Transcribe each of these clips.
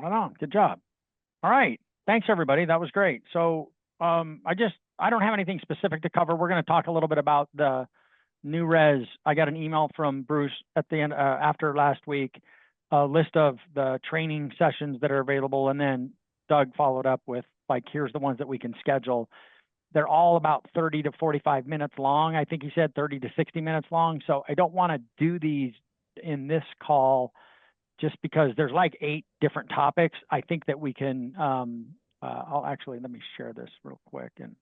Right on. Good job. All right. Thanks, everybody. That was great. So I don't have anything specific to cover. We're going to talk a little bit about the new res. I got an email from Bruce at the end after last week, a list of the training sessions that are available. And then Doug followed up with like, here's the ones that we can schedule. They're all about 30 to 45 minutes long. I think he said 30 to 60 minutes long. So I don't want to do these in this call just because there's like 8 different topics. I think that we can, I'll actually, let me share this real quick and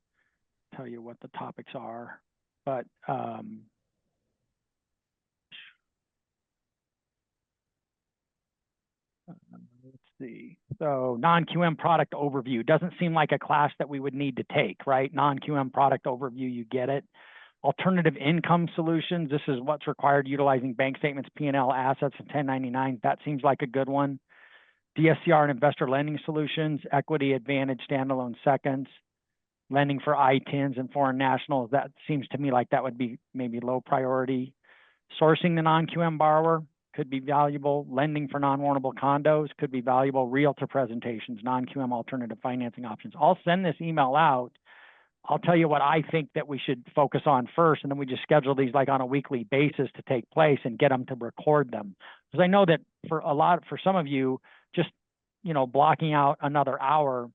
tell you what the topics are. But let's see. So non-QM product overview doesn't seem like a class that we would need to take, right? Non-QM product overview, you get it. Alternative income solutions, this is what's required utilizing bank statements, P&L assets, and 1099. That seems like a good one. DSCR and investor lending solutions, equity advantage standalone seconds, lending for ITINs and foreign nationals. That seems to me like that would be maybe low priority. Sourcing the non-QM borrower could be valuable. Lending for non-warrantable condos could be valuable. Realtor presentations, non-QM alternative financing options. I'll send this email out. I'll tell you what I think that we should focus on first, and then we just schedule these like on a weekly basis to take place and get them to record them. Because I know that for some of you, just, blocking out another hour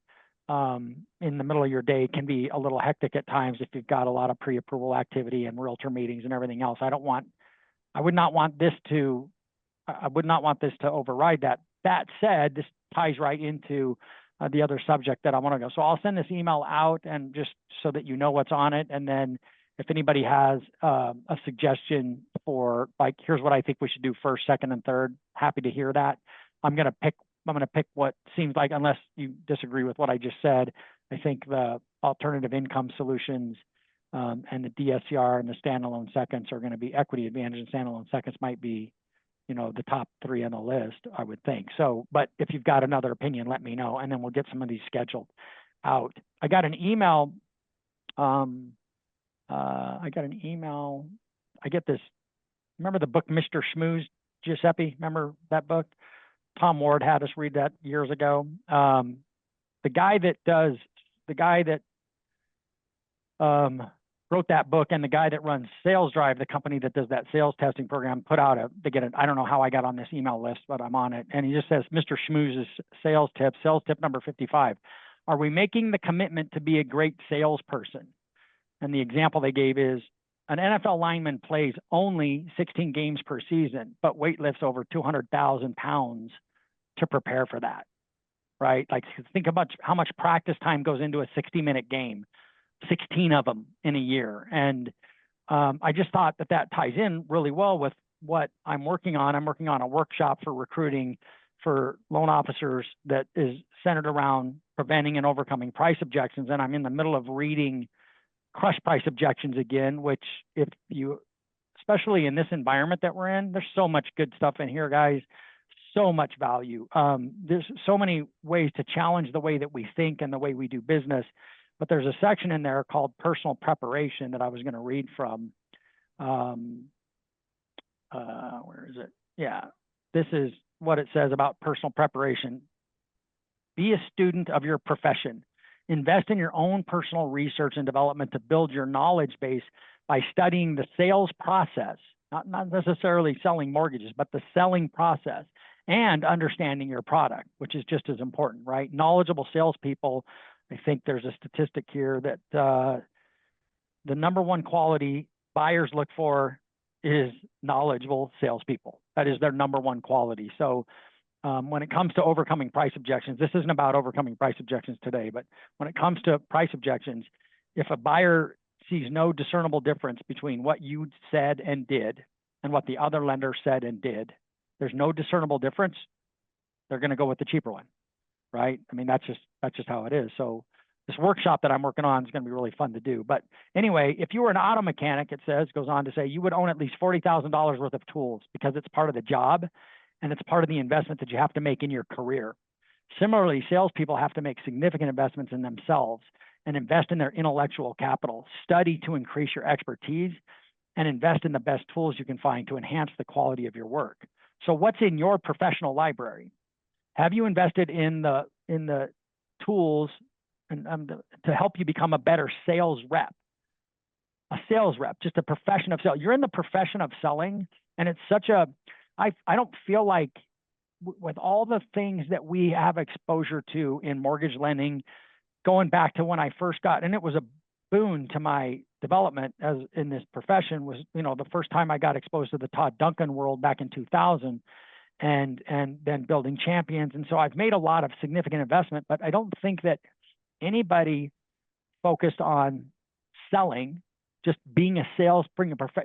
in the middle of your day can be a little hectic at times if you've got a lot of pre-approval activity and realtor meetings and everything else. I would not want this to override that. That said, this ties right into the other subject that I want to go. So I'll send this email out and just so that you know what's on it. And then if anybody has a suggestion for like, here's what I think we should do first, second, and third, happy to hear that. I'm going to pick what seems like, unless you disagree with what I just said, I think the alternative income solutions and the DSCR and the standalone seconds are going to be equity advantage, and standalone seconds might be, the top 3 on the list, I would think. So, but if you've got another opinion, let me know, and then we'll get some of these scheduled out. I got an email. I get this. Remember the book, Mr. Schmooze, Giuseppe? Remember that book? Tom Ward had us read that years ago. The guy that wrote that book and the guy that runs Sales Drive, the company that does that sales testing program, put out I don't know how I got on this email list, but I'm on it. And he just says, Mr. Schmooze's sales tip number 55. Are we making the commitment to be a great salesperson? And the example they gave is an NFL lineman plays only 16 games per season, but weight lifts over 200,000 pounds to prepare for that, right? Like think about how much practice time goes into a 60-minute game. 16 of them in a year. And I just thought that ties in really well with what I'm working on. I'm working on a workshop for recruiting for loan officers that is centered around preventing and overcoming price objections. And I'm in the middle of reading Crush Price Objections again, which especially in this environment that we're in, there's so much good stuff in here, guys. So much value. There's so many ways to challenge the way that we think and the way we do business. But there's a section in there called personal preparation that I was going to read from. Where is it? Yeah, this is what it says about personal preparation. Be a student of your profession. Invest in your own personal research and development to build your knowledge base by studying the sales process, not necessarily selling mortgages, but the selling process, and understanding your product, which is just as important, right? Knowledgeable salespeople. I think there's a statistic here that the number one quality buyers look for is knowledgeable salespeople. That is their number one quality. So when it comes to overcoming price objections, this isn't about overcoming price objections today, but when it comes to price objections, if a buyer sees no discernible difference between what you said and did and what the other lender said and did, there's no discernible difference, they're going to go with the cheaper one. Right? I mean, that's just how it is. So this workshop that I'm working on is going to be really fun to do. But anyway, if you were an auto mechanic, goes on to say, you would own at least $40,000 worth of tools because it's part of the job and it's part of the investment that you have to make in your career. Similarly, salespeople have to make significant investments in themselves and invest in their intellectual capital, study to increase your expertise, and invest in the best tools you can find to enhance the quality of your work. So what's in your professional library? Have you invested in the tools and to help you become a better sales rep? A sales rep, just a profession of sales. You're in the profession of selling, and it's such a, I don't feel like with all the things that we have exposure to in mortgage lending, going back to when I first got, and it was a boon to my development as in this profession, was, you know, the first time I got exposed to the Todd Duncan world back in 2000, and then building champions. And so I've made a lot of significant investment, but I don't think that anybody focused on selling, just being a sales,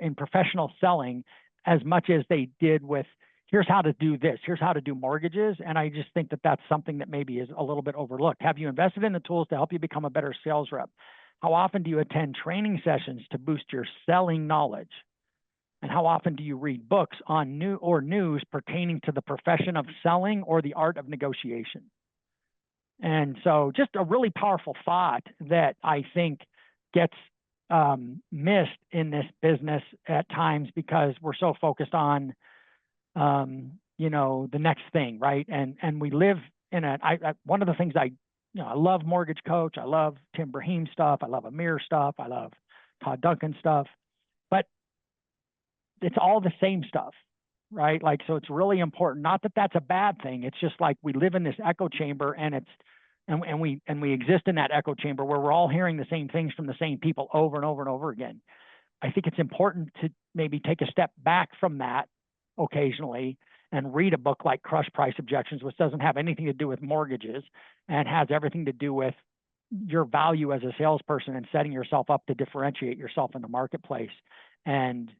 in professional selling, as much as they did with, here's how to do this, here's how to do mortgages. And I just think that that's something that maybe is a little bit overlooked. Have you invested in the tools to help you become a better sales rep? How often do you attend training sessions to boost your selling knowledge? And how often do you read books on news pertaining to the profession of selling or the art of negotiation? And so just a really powerful thought that I think gets missed in this business at times because we're so focused on, you know, the next thing, right? And we live in one of the things I love Mortgage Coach, I love Tim Brahim stuff, I love Amir stuff, I love Todd Duncan stuff, but it's all the same stuff, right? Like, so it's really important. Not that that's a bad thing. It's just like we live in this echo chamber, and we exist in that echo chamber where we're all hearing the same things from the same people over and over and over again. I think it's important to maybe take a step back from that occasionally and read a book like Crush Price Objections, which doesn't have anything to do with mortgages and has everything to do with your value as a salesperson and setting yourself up to differentiate yourself in the marketplace. And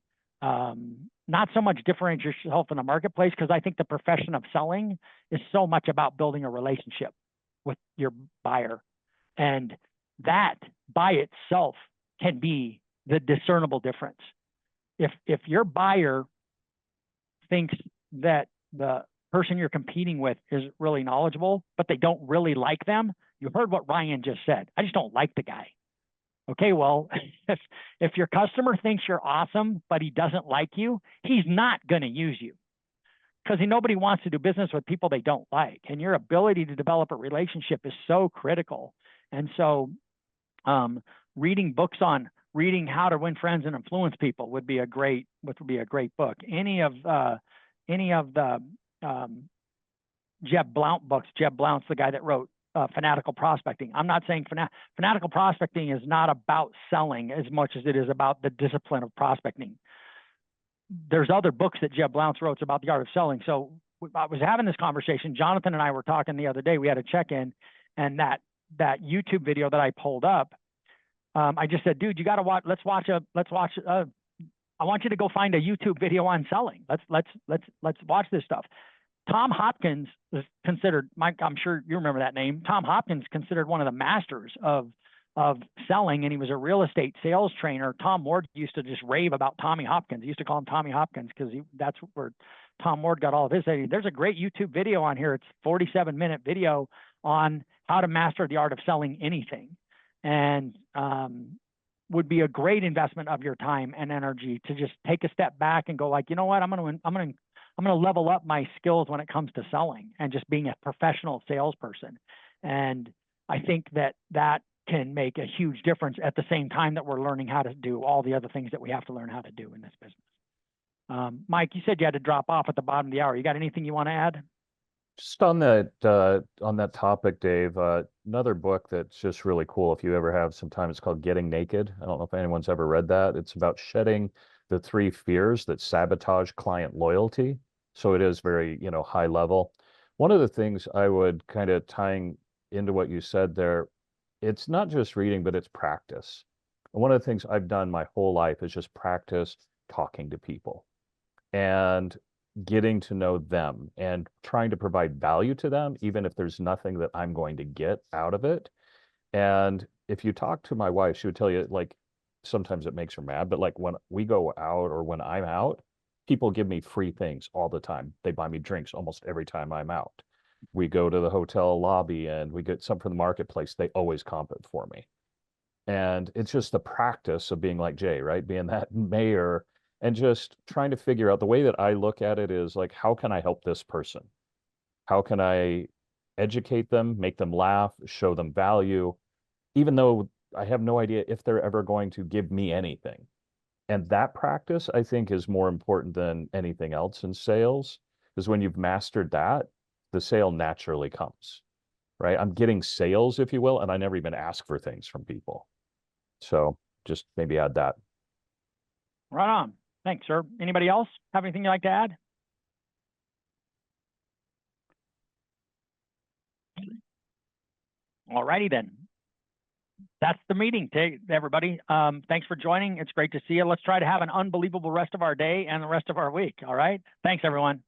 not so much differentiate yourself in the marketplace, because I think the profession of selling is so much about building a relationship with your buyer. And that by itself can be the discernible difference. If your buyer thinks that the person you're competing with is really knowledgeable, but they don't really like them, you heard what Ryan just said. I just don't like the guy. Okay, well, if your customer thinks you're awesome, but he doesn't like you, he's not going to use you, because nobody wants to do business with people they don't like. And your ability to develop a relationship is so critical. And so reading books on reading how to win friends and influence people would be a great book. Any of the Jeb Blount books. Jeb Blount's the guy that wrote Fanatical Prospecting. I'm not saying fanatical prospecting is not about selling as much as it is about the discipline of prospecting. There's other books that Jeb Blount wrote about the art of selling. So I was having this conversation. Jonathan and I were talking the other day. We had a check-in, and that YouTube video that I pulled up, I just said, dude, you got to watch. Let's watch. I want you to go find a YouTube video on selling. Let's watch this stuff. Tom Hopkins is considered, Mike, I'm sure you remember that name. Tom Hopkins considered one of the masters of selling, and he was a real estate sales trainer. Tom Ward used to just rave about Tommy Hopkins. He used to call him Tommy Hopkins because that's where Tom Ward got all of his. There's a great YouTube video on here. It's a 47-minute video on how to master the art of selling anything, and would be a great investment of your time and energy to just take a step back and go like, you know what, I'm going to level up my skills when it comes to selling and just being a professional salesperson. And I think that can make a huge difference at the same time that we're learning how to do all the other things that we have to learn how to do in this business. Mike, you said you had to drop off at the bottom of the hour. You got anything you want to add? Just on that topic, Dave, another book that's just really cool, if you ever have some time, it's called Getting Naked. I don't know if anyone's ever read that. It's about shedding the 3 fears that sabotage client loyalty. So it is very, high level. One of the things I would kind of tying into what you said there, it's not just reading, but it's practice. And one of the things I've done my whole life is just practice talking to people and getting to know them and trying to provide value to them, even if there's nothing that I'm going to get out of it. And if you talk to my wife, she would tell you, like, sometimes it makes her mad, but like when we go out or when I'm out, people give me free things all the time. They buy me drinks almost every time I'm out. We go to the hotel lobby and we get some from the marketplace. They always comp it for me. And it's just the practice of being like Jay, right? Being that mayor and just trying to figure out the way that I look at it is like, how can I help this person? How can I educate them, make them laugh, show them value, even though I have no idea if they're ever going to give me anything. And that practice, I think, is more important than anything else in sales, because when you've mastered that, the sale naturally comes, right? I'm getting sales, if you will, and I never even ask for things from people. So just maybe add that. Right on. Thanks, sir. Anybody else have anything you'd like to add? All righty then. That's the meeting, everybody. Thanks for joining. It's great to see you. Let's try to have an unbelievable rest of our day and the rest of our week. All right. Thanks, everyone.